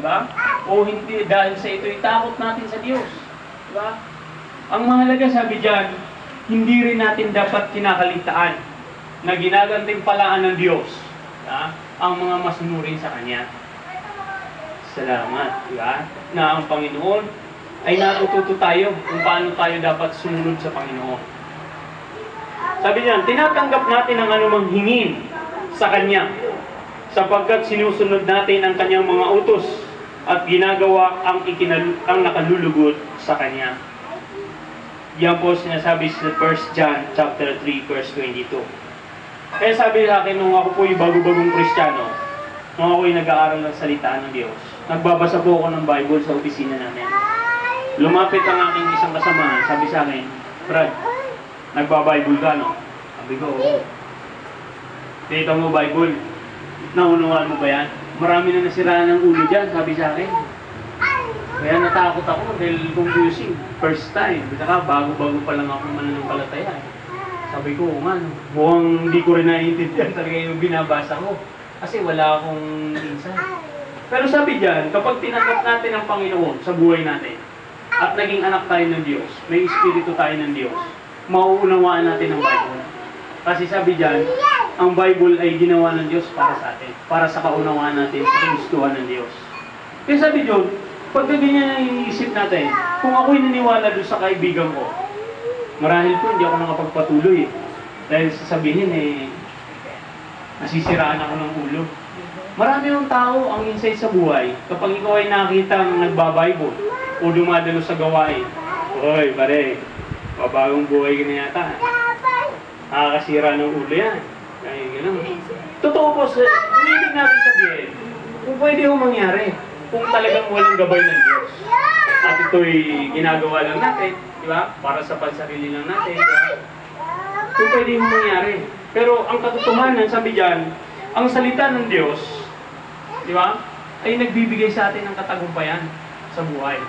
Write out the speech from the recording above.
Diba? O hindi, dahil sa ito'y takot natin sa Diyos. Diba? Ang mahalaga, sabi dyan, hindi rin natin dapat kinakalitaan na ginagantimpalaan ng Diyos, ang mga masunurin sa Kanya. Salamat. Diba? Na ang Panginoon ay natututo tayo kung paano tayo dapat sumunod sa Panginoon. Sabi niyan, tinatanggap natin ang anumang hingin sa Kanya sapagkat sinusunod natin ang Kanyang mga utos at ginagawa ang nakalulugod sa Kanya. Yan po sinasabi sa 1 John chapter 3 verse 22. Kaya sabi sa akin, nung ako po'y bago-bagong Kristiyano, nung ako'y nag-aaral ng salita ng Diyos, nagbabasa po ako ng Bible sa opisina namin. Lumapit ang aking isang kasamahan, sabi sa akin, Brad, nagba-Bible ka, no? Sabi ko, oo. Dito mo Bible, naunawaan mo ba yan? Marami na nasiraan ng ulo dyan, sabi sa akin. Kaya natakot ako dahil confusing. First time. Saka bago-bago pa lang ako mananampalataya. Sabi ko, nga, mukhang hindi ko rin naiintindihan talaga yung binabasa ko. Kasi wala akong insight. Pero sabi dyan, kapag tinanggap natin ang Panginoon sa buhay natin, at naging anak tayo ng Diyos, may espiritu tayo ng Diyos, mauunawaan natin ang Bible. Kasi sabi dyan, ang Bible ay ginawa ng Diyos para sa atin, para sa kaunawaan natin, sa kagustuhan ng Diyos. Kaya sabi dyan, pag ganyan ang iniisip natin, kung ako'y naniwala doon sa kaibigan ko, marahil po hindi ako nakapagpatuloy. Dahil sasabihin nasisiraan ako ng ulo. Marami yung tao ang insight sa buhay, kapag ikaw ay nakitang nagbabible o dumadalo sa gawain, oy, pare, mabagong buhay ka na yata. Nakakasira ng ulo yan. Kaya gano'n. Totoo po, hindi natin sabihin, kung pwede yung mangyari, kung talagang walang gabay ng Diyos. At ito'y ginagawa lang natin, di ba? Para sa pansarili lang natin, di ba? Kung pwede yung mangyari. Pero ang katotohanan, sabi dyan, ang salita ng Diyos, di ba? Ay nagbibigay sa atin ng katagumpayan sa buhay.